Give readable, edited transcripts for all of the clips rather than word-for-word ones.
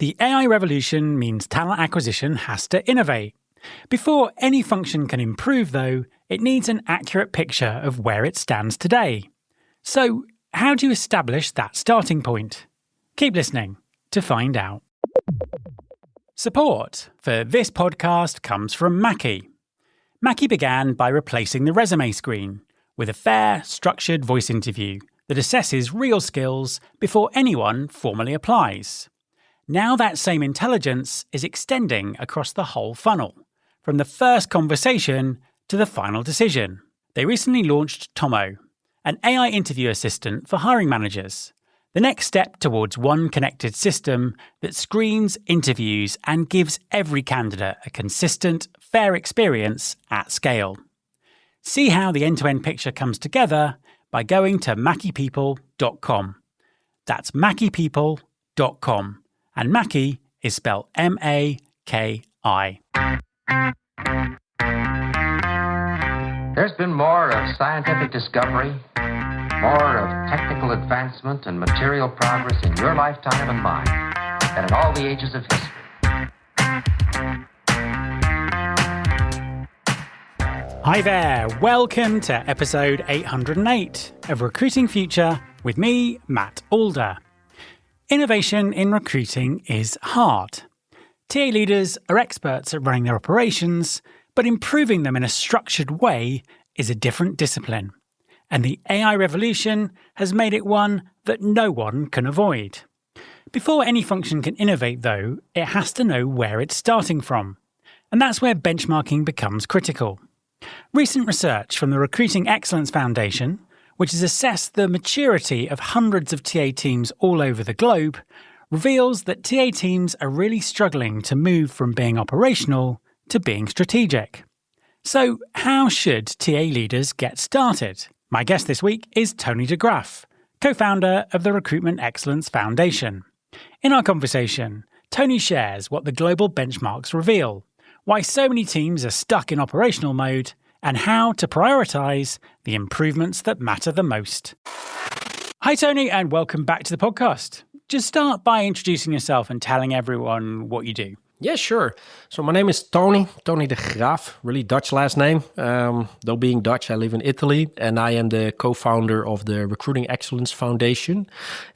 The AI revolution means talent acquisition has to innovate. Before any function can improve, though, it needs an accurate picture of where it stands today. So, how do you establish that starting point? Keep listening to find out. Support for this podcast comes from Mackie. Mackie began by replacing the resume screen with a fair, structured voice interview that assesses real skills before anyone formally applies. Now that same intelligence is extending across the whole funnel, from the first conversation to the final decision. They recently launched Tomo, an AI interview assistant for hiring managers, the next step towards one connected system that screens, interviews, and gives every candidate a consistent, fair experience at scale. See how the end-to-end picture comes together by going to mackiepeople.com. That's mackiepeople.com. And Mackie is spelled M-A-K-I. There's been more of scientific discovery, more of technical advancement and material progress in your lifetime and mine than in all the ages of history. Hi there, welcome to episode 808 of Recruiting Future with me, Matt Alder. Innovation in recruiting is hard. TA leaders are experts at running their operations, but improving them in a structured way is a different discipline. And the AI revolution has made it one that no one can avoid. Before any function can innovate, though, it has to know where it's starting from. And that's where benchmarking becomes critical. Recent research from the Recruiting Excellence Foundation, which has assessed the maturity of hundreds of TA teams all over the globe, reveals that TA teams are really struggling to move from being operational to being strategic. So, how should TA leaders get started? My guest this week is Tony de Graaf, co-founder of the Recruitment Excellence Foundation. In our conversation, Tony shares what the global benchmarks reveal, why so many teams are stuck in operational mode, and how to prioritise the improvements that matter the most. Hi Tony, and welcome back to the podcast. Just start by introducing yourself and telling everyone what you do. Yeah, sure. So my name is Tony de Graaf, really Dutch last name. Though being Dutch, I live in Italy, and I am the co-founder of the Recruiting Excellence Foundation.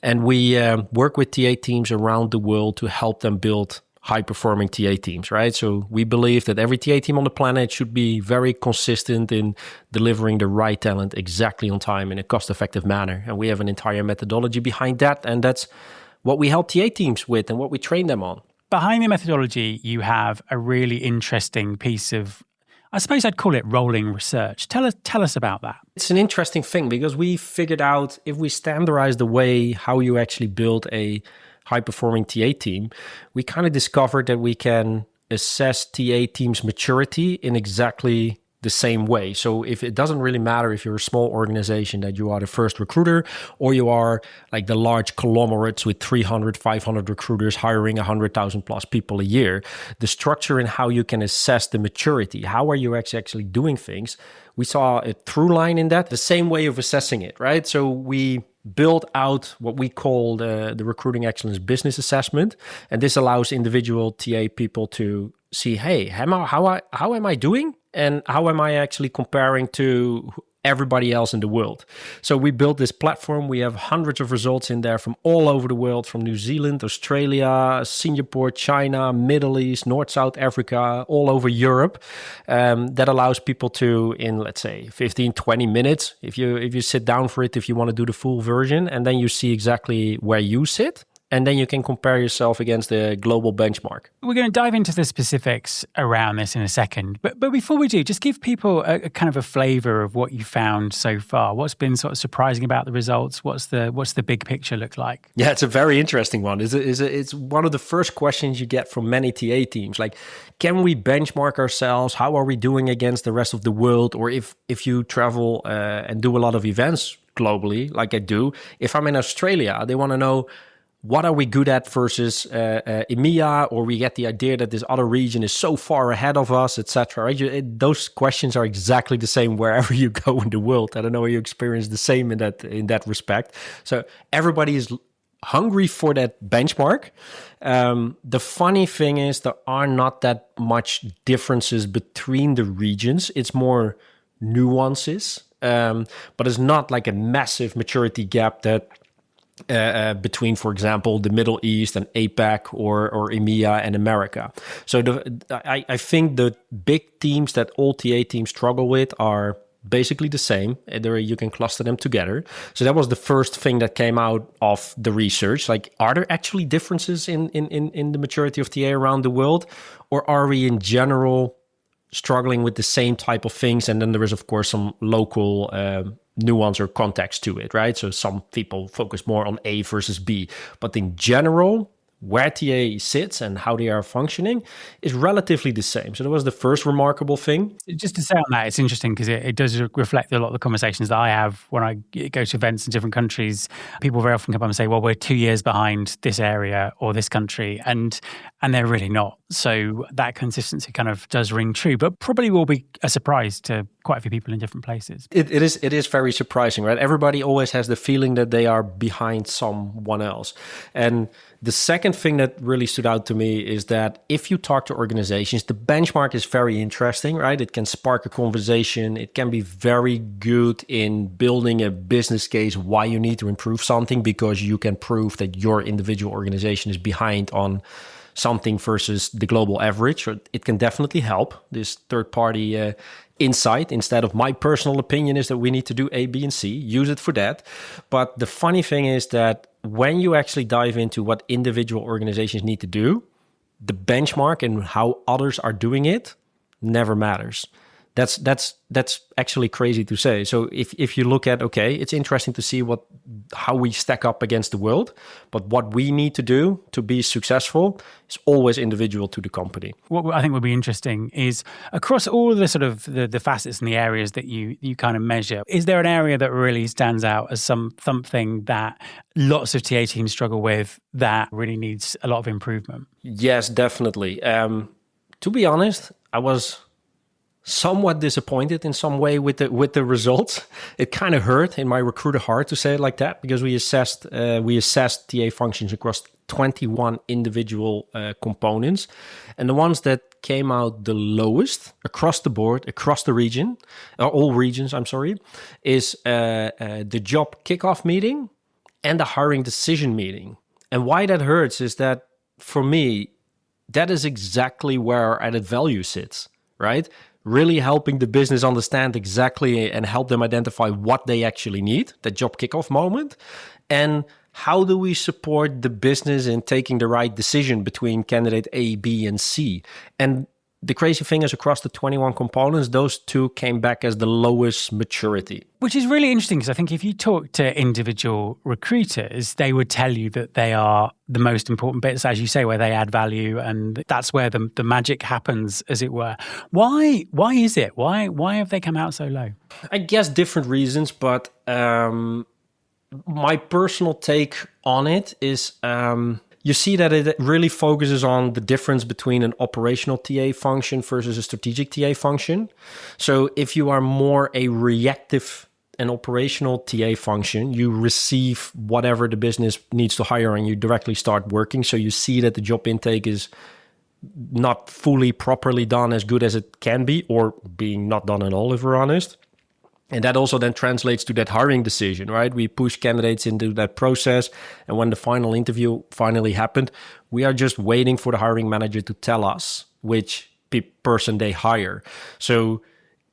And we work with TA teams around the world to help them build high-performing TA teams, right? So we believe that every TA team on the planet should be very consistent in delivering the right talent exactly on time in a cost-effective manner. And we have an entire methodology behind that, and that's what we help TA teams with and what we train them on. Behind the methodology, you have a really interesting piece of, I suppose I'd call it rolling research. Tell us about that. It's an interesting thing because we figured out if we standardize the way how you actually build a high-performing TA team, we kind of discovered that we can assess TA teams' maturity in exactly the same way. So if it doesn't really matter if you're a small organization that you are the first recruiter or you are like the large conglomerates with 300, 500 recruiters hiring 100,000 plus people a year, the structure and how you can assess the maturity, how are you actually doing things, we saw a through line in that, the same way of assessing it, right? So we build out what we call the Recruiting Excellence Business Assessment. And this allows individual TA people to see, hey, how am I doing? And how am I actually comparing to everybody else in the world? So we built this platform. We have hundreds of results in there from all over the world, from New Zealand, Australia, Singapore, China, Middle East, North, South Africa, all over Europe. That allows people to, in let's say 15, 20 minutes, if you sit down for it, if you want to do the full version, and then you see exactly where you sit. And then you can compare yourself against the global benchmark. We're going to dive into the specifics around this in a second. But before we do, just give people a kind of a flavour of what you found so far. What's been sort of surprising about the results? What's the big picture look like? Yeah, it's a very interesting one. It's one of the first questions you get from many TA teams. Like, can we benchmark ourselves? How are we doing against the rest of the world? Or if you travel and do a lot of events globally, like I do, if I'm in Australia, they want to know, what are we good at versus EMEA, or we get the idea that this other region is so far ahead of us, etc. Right? Those questions are exactly the same wherever you go in the world. I don't know if you experience the same in that respect. So everybody is hungry for that benchmark. The funny thing is there are not that much differences between the regions. It's more nuances, but it's not like a massive maturity gap that between, for example, the Middle East and APAC or EMEA and America. So I think the big teams that all TA teams struggle with are basically the same. You can cluster them together. So that was the first thing that came out of the research. Like, are there actually differences in the maturity of TA around the world? Or are we in general struggling with the same type of things? And then there is, of course, some local nuance or context to it, right? So some people focus more on A versus B. But in general, where TA sits and how they are functioning is relatively the same. So that was the first remarkable thing. Just to say on that, it's interesting because it does reflect a lot of the conversations that I have when I go to events in different countries. People very often come up and say, well, we're 2 years behind this area or this country, and they're really not. So that consistency kind of does ring true, but probably will be a surprise to quite a few people in different places. It is very surprising, right? Everybody always has the feeling that they are behind someone else. And the second thing that really stood out to me is that if you talk to organizations, the benchmark is very interesting, right? It can spark a conversation. It can be very good in building a business case why you need to improve something, because you can prove that your individual organization is behind on something versus the global average. Or it can definitely help, this third-party insight, instead of my personal opinion is that we need to do A, B, and C. Use it for that. But the funny thing is that when you actually dive into what individual organizations need to do, the benchmark and how others are doing it never matters. That's actually crazy to say. So if you look at, okay, it's interesting to see how we stack up against the world, but what we need to do to be successful is always individual to the company. What I think would be interesting is across all of the sort of the facets and the areas that you kind of measure, is there an area that really stands out as something that lots of TA teams struggle with that really needs a lot of improvement? Yes, definitely. To be honest, I was somewhat disappointed in some way with the results. It kind of hurt in my recruiter heart to say it like that, because we assessed TA functions across 21 individual components, and the ones that came out the lowest across the board, across the region, all regions, is the job kickoff meeting and the hiring decision meeting. And why that hurts is that for me, that is exactly where our added value sits, right? Really helping the business understand exactly and help them identify what they actually need, that job kickoff moment. And how do we support the business in taking the right decision between candidate A, B, and C? And the crazy thing is, across the 21 components, those two came back as the lowest maturity. Which is really interesting, because I think if you talk to individual recruiters, they would tell you that they are the most important bits, as you say, where they add value, and that's where the magic happens, as it were. Why is it? Why have they come out so low? I guess different reasons, but my personal take on it is you see that it really focuses on the difference between an operational TA function versus a strategic TA function. So if you are more a reactive and operational TA function, you receive whatever the business needs to hire and you directly start working. So you see that the job intake is not fully properly done, as good as it can be, or being not done at all, if we're honest. And that also then translates to that hiring decision, right? We push candidates into that process. And when the final interview finally happened, we are just waiting for the hiring manager to tell us which person they hire. So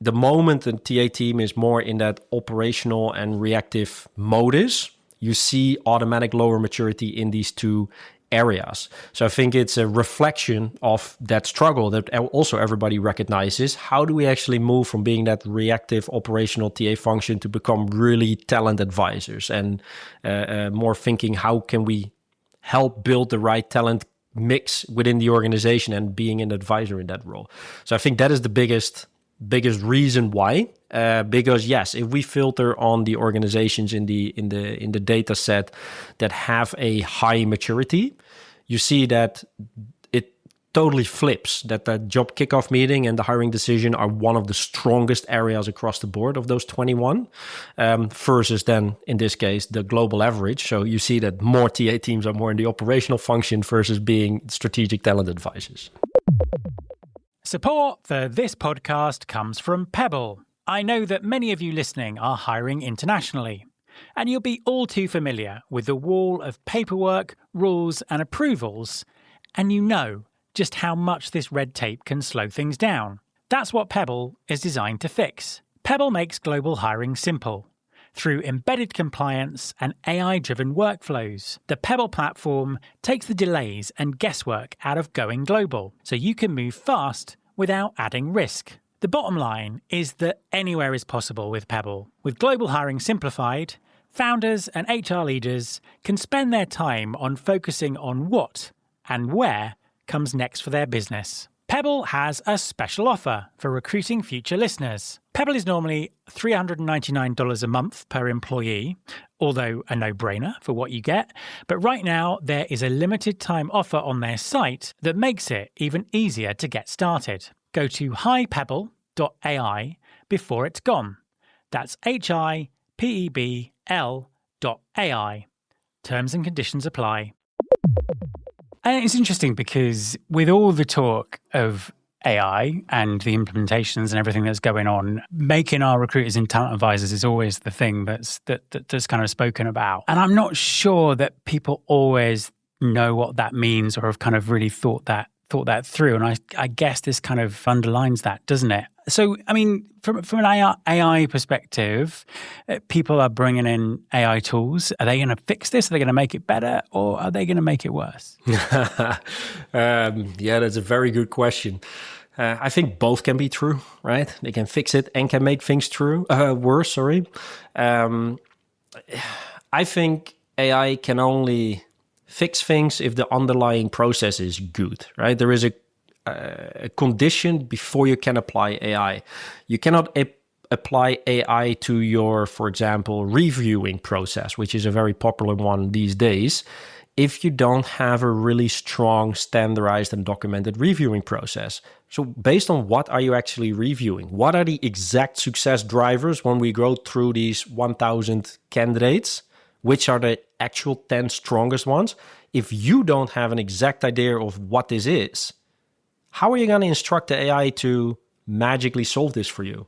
the moment a TA team is more in that operational and reactive modus, you see automatic lower maturity in these two areas. So I think it's a reflection of that struggle that also everybody recognizes. How do we actually move from being that reactive operational TA function to become really talent advisors, and more thinking, how can we help build the right talent mix within the organization, and being an advisor in that role. So I think that is the biggest reason why. Because yes, if we filter on the organizations in the data set that have a high maturity, you see that totally flips, that the job kickoff meeting and the hiring decision are one of the strongest areas across the board of those 21, versus then, in this case, the global average. So you see that more TA teams are more in the operational function versus being strategic talent advisors. Support for this podcast comes from Pebble. I know that many of you listening are hiring internationally, and you'll be all too familiar with the wall of paperwork, rules, and approvals, and you know just how much this red tape can slow things down. That's what Pebble is designed to fix. Pebble makes global hiring simple through embedded compliance and AI-driven workflows. The Pebble platform takes the delays and guesswork out of going global, so you can move fast without adding risk. The bottom line is that anywhere is possible with Pebble. With global hiring simplified, founders and HR leaders can spend their time on focusing on what and where comes next for their business. Pebble has a special offer for Recruiting Future listeners. Pebble is normally $399 a month per employee, although a no-brainer for what you get. But right now, there is a limited time offer on their site that makes it even easier to get started. Go to hipebble.ai before it's gone. That's hipebl.ai. Terms and conditions apply. And it's interesting because with all the talk of AI and the implementations and everything that's going on, making our recruiters and talent advisors is always the thing that's kind of spoken about. And I'm not sure that people always know what that means or have kind of really thought that through. And I guess this kind of underlines that, doesn't it? So, I mean, from an AI perspective, people are bringing in AI tools. Are they going to fix this? Are they going to make it better, or are they going to make it worse? Yeah, that's a very good question. I think both can be true, right? They can fix it and can make things worse. Sorry. I think AI can only fix things if the underlying process is good, right? There is a condition before you can apply AI. You cannot apply AI to your, for example, reviewing process, which is a very popular one these days, if you don't have a really strong, standardized and documented reviewing process. So based on what are you actually reviewing? What are the exact success drivers when we go through these 1,000 candidates? Which are the actual 10 strongest ones? If you don't have an exact idea of what this is, how are you going to instruct the AI to magically solve this for you?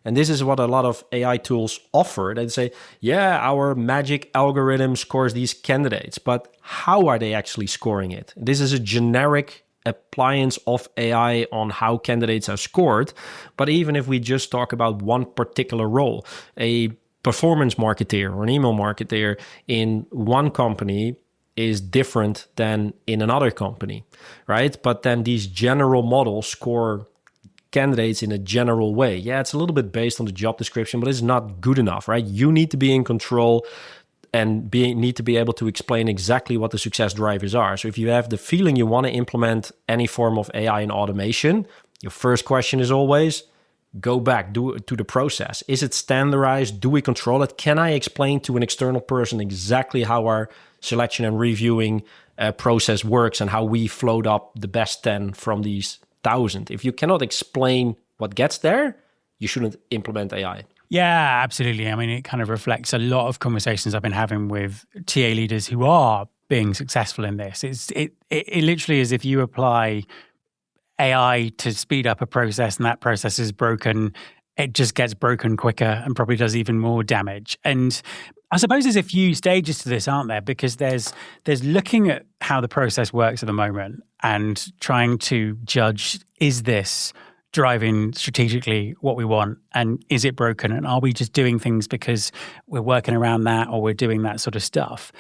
And this is what a lot of AI tools offer. They say, yeah, our magic algorithm scores these candidates, but how are they actually scoring it? This is a generic appliance of AI on how candidates are scored. But even if we just talk about one particular role, a performance marketer or an email marketer in one company is different than in another company, right? But then these general models score candidates in a general way. Yeah, it's a little bit based on the job description, but it's not good enough, right? You need to be in control and need to be able to explain exactly what the success drivers are. So if you have the feeling you want to implement any form of AI and automation, your first question is always, go back to the process. Is it standardized? Do we control it? Can I explain to an external person exactly how our selection and reviewing process works and how we float up the best 10 from these 1,000? If you cannot explain what gets there, you shouldn't implement AI. Yeah, absolutely. I mean, it kind of reflects a lot of conversations I've been having with TA leaders who are being successful in this. It literally is if you apply AI to speed up a process and that process is broken, it just gets broken quicker and probably does even more damage. And I suppose there's a few stages to this, aren't there? Because there's looking at how the process works at the moment and trying to judge, is this driving strategically what we want, and is it broken, and are we just doing things because we're working around that or we're doing that sort of stuff?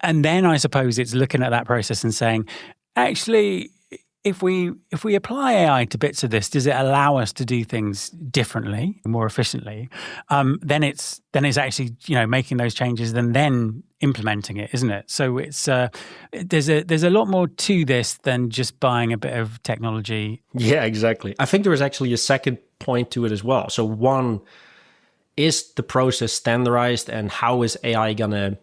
And then I suppose it's looking at that process and saying, actually, if we apply AI to bits of this, does it allow us to do things differently, more efficiently? Then it's actually making those changes and then implementing it, isn't it? So it's there's a lot more to this than just buying a bit of technology. Yeah, exactly. I think there is actually a second point to it as well. So one, is the process standardized, and how is AI gonna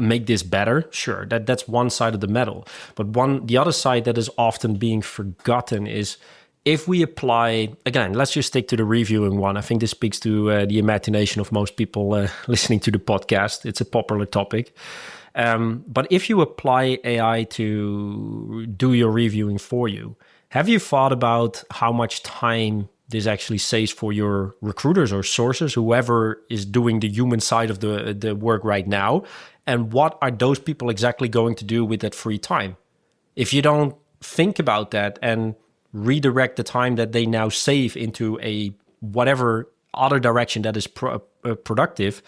make this better? Sure, that's one side of the medal. But the other side that is often being forgotten is if we apply, again, let's just stick to the reviewing one. I think this speaks to the imagination of most people listening to the podcast. It's a popular topic. But if you apply AI to do your reviewing for you, have you thought about how much time this actually saves for your recruiters or sources, whoever is doing the human side of the work right now? And what are those people exactly going to do with that free time? If you don't think about that and redirect the time that they now save into a whatever other direction that is productive,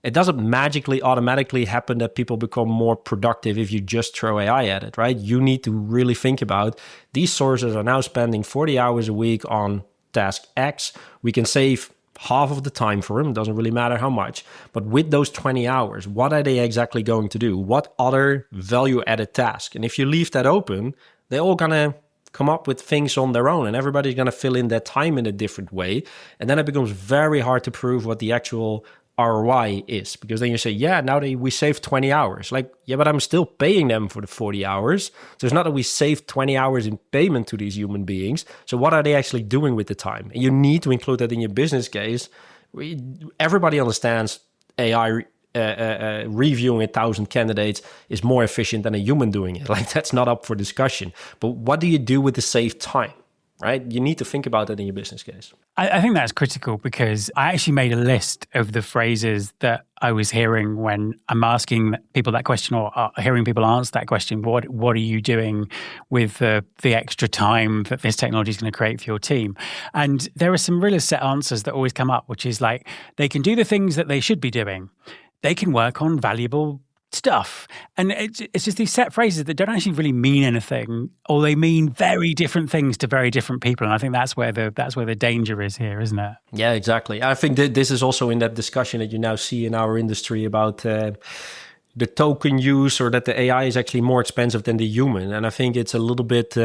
it doesn't magically automatically happen that people become more productive if you just throw AI at it, right? You need to really think about these sources are now spending 40 hours a week on task X. We can save half of the time for them. It doesn't really matter how much. But with those 20 hours, what are they exactly going to do? What other value added task? And if you leave that open, they're all going to come up with things on their own and everybody's going to fill in that time in a different way. And then it becomes very hard to prove what the actual ROI is, because then you say, yeah, now we saved 20 hours. Like, yeah, but I'm still paying them for the 40 hours. So it's not that we saved 20 hours in payment to these human beings. So what are they actually doing with the time? And you need to include that in your business case. Everybody understands AI reviewing 1,000 candidates is more efficient than a human doing it. Like, that's not up for discussion. But what do you do with the saved time? Right? You need to think about that in your business case. I think that's critical, because I actually made a list of the phrases that I was hearing when I'm asking people that question, or hearing people answer that question. What are you doing with the extra time that this technology is going to create for your team? And there are some really set answers that always come up, which is like, they can do the things that they should be doing. They can work on valuable stuff. And it's just these set phrases that don't actually really mean anything, or they mean very different things to very different people. And I think that's where the danger is here, isn't it? Yeah, exactly. I think that this is also in that discussion that you now see in our industry about the token use, or that the AI is actually more expensive than the human. And I think it's a little bit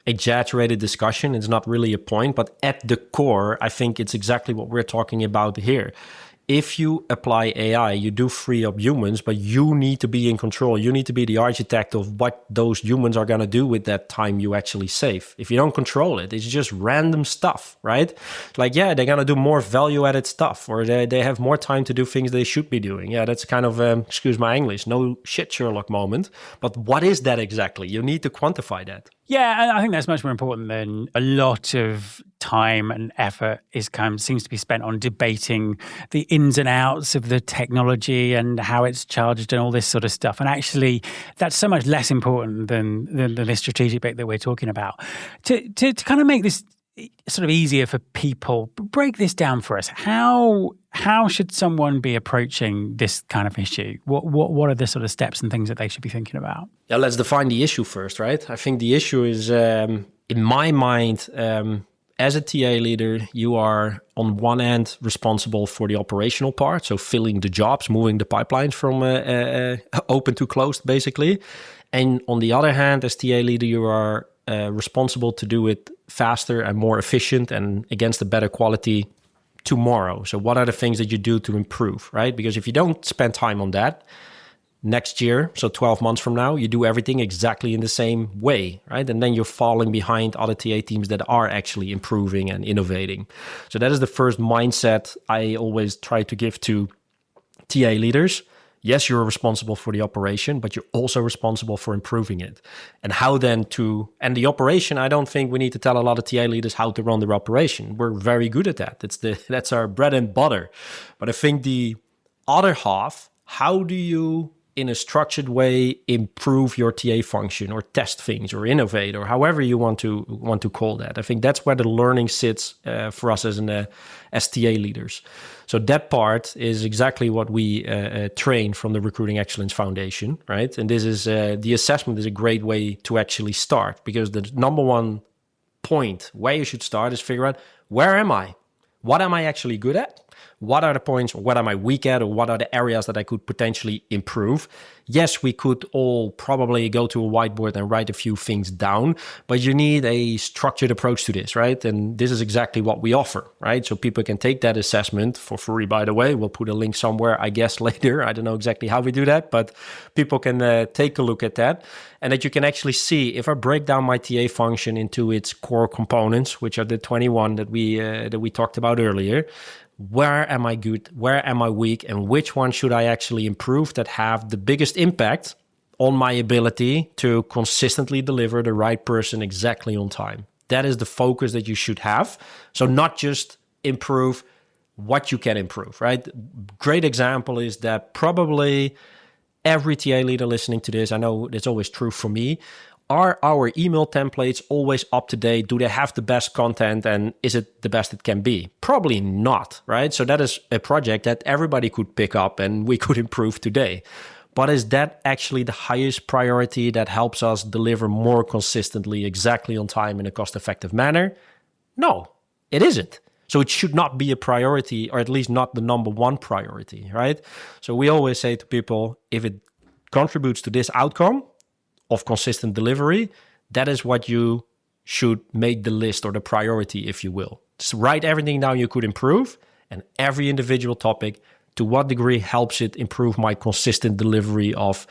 exaggerated discussion. It's not really a point, but at the core, I think it's exactly what we're talking about here. If you apply AI, you do free up humans, but you need to be in control. You need to be the architect of what those humans are going to do with that time you actually save. If you don't control it, it's just random stuff, right? Like, yeah, they're going to do more value-added stuff, or they have more time to do things they should be doing. Yeah, that's kind of, excuse my English, no shit Sherlock moment. But what is that exactly? You need to quantify that. Yeah, I think that's much more important than a lot of time and effort seems to be spent on debating the ins and outs of the technology and how it's charged and all this sort of stuff. And actually, that's so much less important than the strategic bit that we're talking about. To kind of make this sort of easier for people, break this down for us. How should someone be approaching this kind of issue? What are the sort of steps and things that they should be thinking about? Yeah, let's define the issue first, right? I think the issue is, in my mind, as a TA leader, you are on one end responsible for the operational part, so filling the jobs, moving the pipelines from open to closed, basically. And on the other hand, as TA leader, you are responsible to do it faster and more efficient and against a better quality tomorrow. So what are the things that you do to improve, right? Because if you don't spend time on that, next year, so 12 months from now, you do everything exactly in the same way, right? And then you're falling behind other TA teams that are actually improving and innovating. So that is the first mindset I always try to give to TA leaders. Yes, you're responsible for the operation, but you're also responsible for improving it. And how then and the operation, I don't think we need to tell a lot of TA leaders how to run their operation. We're very good at that. That's our bread and butter. But I think the other half, how do you, in a structured way, improve your TA function or test things or innovate or however you want to call that? I think that's where the learning sits for us as TA leaders. So that part is exactly what we train from the Recruiting Excellence Foundation, right? And this is the assessment is a great way to actually start, because the number one point where you should start is figure out, where am I? What am I actually good at? What are the points, or what am I weak at, or what are the areas that I could potentially improve? Yes, we could all probably go to a whiteboard and write a few things down, but you need a structured approach to this, right? And this is exactly what we offer, right? So people can take that assessment for free, by the way. We'll put a link somewhere, I guess, later. I don't know exactly how we do that, but people can take a look at that. And that you can actually see, if I break down my TA function into its core components, which are the 21 that we talked about earlier, where am I good, where am I weak, and which one should I actually improve that have the biggest impact on my ability to consistently deliver the right person exactly on time. That is the focus that you should have. So not just improve what you can improve, right? Great example is that probably every TA leader listening to this, I know it's always true for me, are our email templates always up to date? Do they have the best content, and is it the best it can be? Probably not, right? So that is a project that everybody could pick up and we could improve today. But is that actually the highest priority that helps us deliver more consistently, exactly on time in a cost-effective manner? No, it isn't. So it should not be a priority, or at least not the number one priority, right? So we always say to people, if it contributes to this outcome of consistent delivery, that is what you should make the list, or the priority, if you will. Just write everything down you could improve, and every individual topic, to what degree helps it improve my consistent delivery of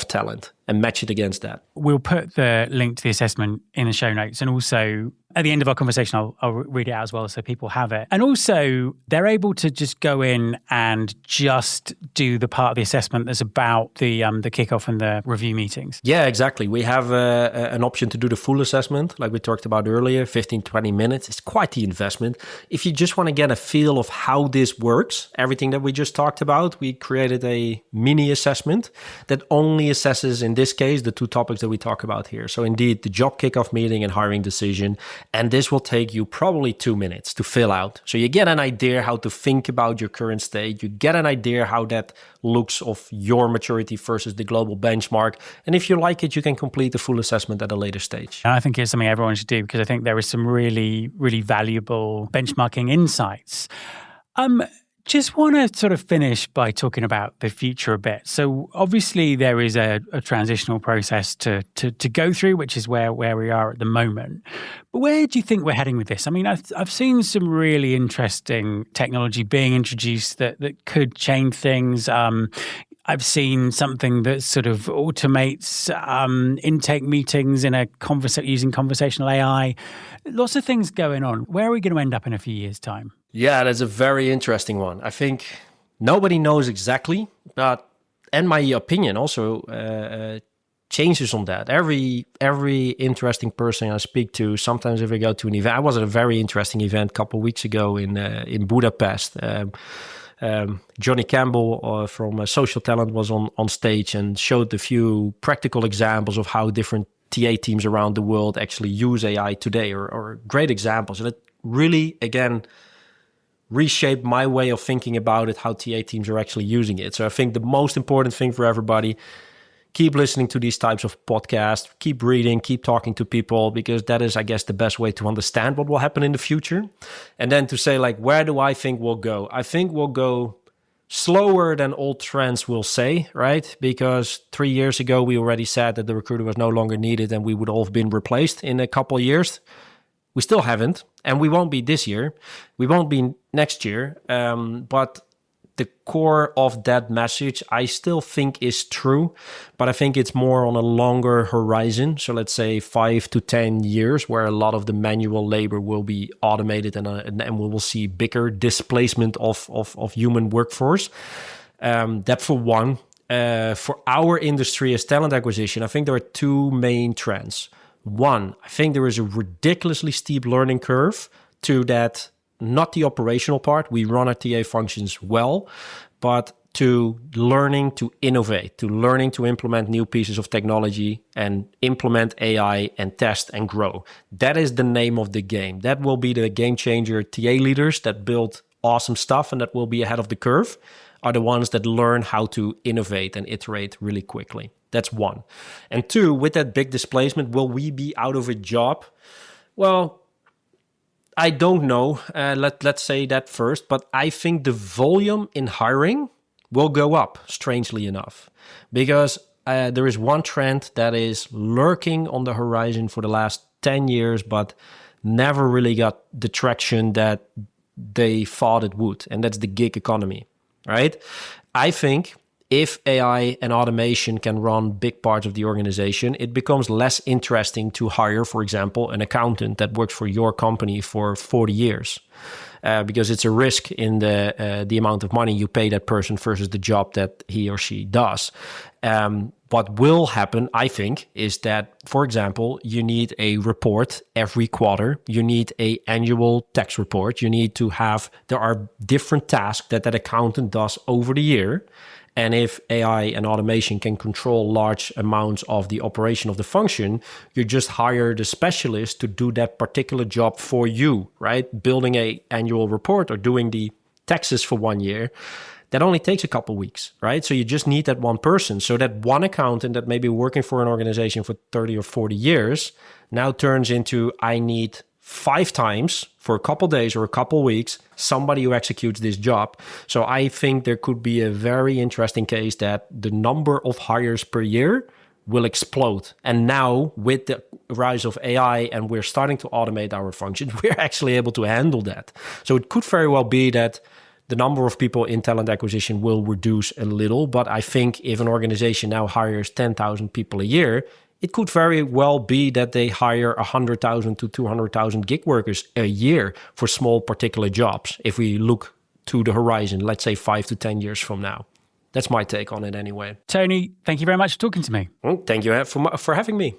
talent, and match it against that. We'll put the link to the assessment in the show notes, and also at the end of our conversation, I'll read it out as well so people have it. And also, they're able to just go in and just do the part of the assessment that's about the kickoff and the review meetings. Yeah, exactly. We have an option to do the full assessment, like we talked about earlier, 15, 20 minutes. It's quite the investment. If you just want to get a feel of how this works, everything that we just talked about, we created a mini assessment that only assesses, in this case, the two topics that we talk about here. So indeed, the job kickoff meeting and hiring decision. And this will take you probably 2 minutes to fill out. So you get an idea how to think about your current state. You get an idea how that looks of your maturity versus the global benchmark. And if you like it, you can complete the full assessment at a later stage. And I think it's something everyone should do, because I think there is some really, really valuable benchmarking insights. Just want to sort of finish by talking about the future a bit. So obviously there is a transitional process to go through, which is where we are at the moment. But where do you think we're heading with this? I mean, I've seen some really interesting technology being introduced that could change things. I've seen something that sort of automates intake meetings in using conversational AI. Lots of things going on. Where are we going to end up in a few years' time? Yeah, that's a very interesting one. I think nobody knows exactly, and my opinion also changes on that. Every interesting person I speak to, sometimes if I go to an event, I was at a very interesting event a couple of weeks ago in Budapest. Johnny Campbell from Social Talent was on stage and showed a few practical examples of how different TA teams around the world actually use AI today, or great examples. And it really, again, reshaped my way of thinking about it, how TA teams are actually using it. So I think the most important thing for everybody, keep listening to these types of podcasts, keep reading, keep talking to people, because that is, I guess, the best way to understand what will happen in the future. And then to say, like, where do I think we'll go? I think we'll go slower than old trends will say, right? Because 3 years ago, we already said that the recruiter was no longer needed and we would all have been replaced in a couple of years. We still haven't, and we won't be this year. We won't be next year. But the core of that message, I still think is true, but I think it's more on a longer horizon. So let's say 5 to 10 years, where a lot of the manual labor will be automated, and we will see bigger displacement of human workforce. That for one. For our industry as talent acquisition, I think there are two main trends. One, I think there is a ridiculously steep learning curve to that, not the operational part. We run our TA functions well, but to learning to innovate, to learning to implement new pieces of technology and implement AI and test and grow. That is the name of the game. That will be the game changer. TA leaders that build awesome stuff and that will be ahead of the curve are the ones that learn how to innovate and iterate really quickly. That's one. And two, with that big displacement, will we be out of a job? Well, I don't know. Let's say that first. But I think the volume in hiring will go up, strangely enough, because there is one trend that is lurking on the horizon for the last 10 years, but never really got the traction that they thought it would. And that's the gig economy, right? I think if AI and automation can run big parts of the organization, it becomes less interesting to hire, for example, an accountant that works for your company for 40 years. Because it's a risk in the amount of money you pay that person versus the job that he or she does. What will happen, I think, is that, for example, you need a report every quarter. You need an annual tax report. You need to have, there are different tasks that accountant does over the year. And if AI and automation can control large amounts of the operation of the function, you just hire the specialist to do that particular job for you, right? Building an annual report or doing the taxes for 1 year, that only takes a couple of weeks, right? So you just need that one person. So that one accountant that may be working for an organization for 30 or 40 years now turns into, I need 5 times for a couple days or a couple weeks, somebody who executes this job. So I think there could be a very interesting case that the number of hires per year will explode. And now with the rise of AI and we're starting to automate our functions, we're actually able to handle that. So it could very well be that the number of people in talent acquisition will reduce a little. But I think if an organization now hires 10,000 people a year, it could very well be that they hire 100,000 to 200,000 gig workers a year for small particular jobs. If we look to the horizon, let's say 5 to 10 years from now. That's my take on it anyway. Tony, thank you very much for talking to me. Thank you for having me.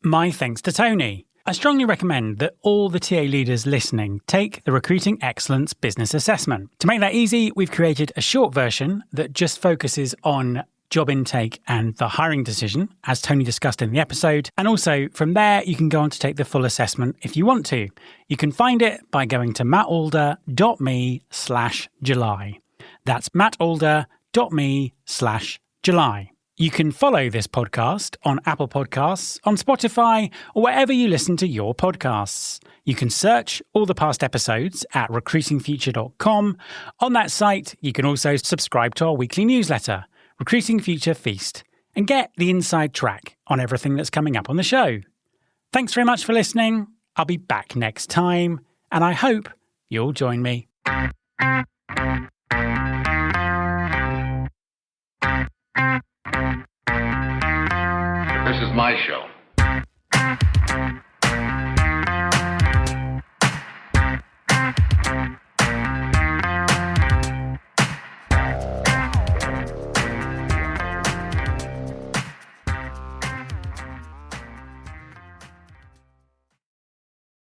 My thanks to Tony. I strongly recommend that all the TA leaders listening take the Recruiting Excellence Business Assessment. To make that easy, we've created a short version that just focuses on job intake and the hiring decision, as Tony discussed in the episode. And also from there, you can go on to take the full assessment if you want to. You can find it by going to mattalder.me/July. That's mattalder.me/July. You can follow this podcast on Apple Podcasts, on Spotify, or wherever you listen to your podcasts. You can search all the past episodes at recruitingfuture.com. On that site, you can also subscribe to our weekly newsletter, Recruiting Future Feast, and get the inside track on everything that's coming up on the show. Thanks very much for listening. I'll be back next time, and I hope you'll join me. This is my show.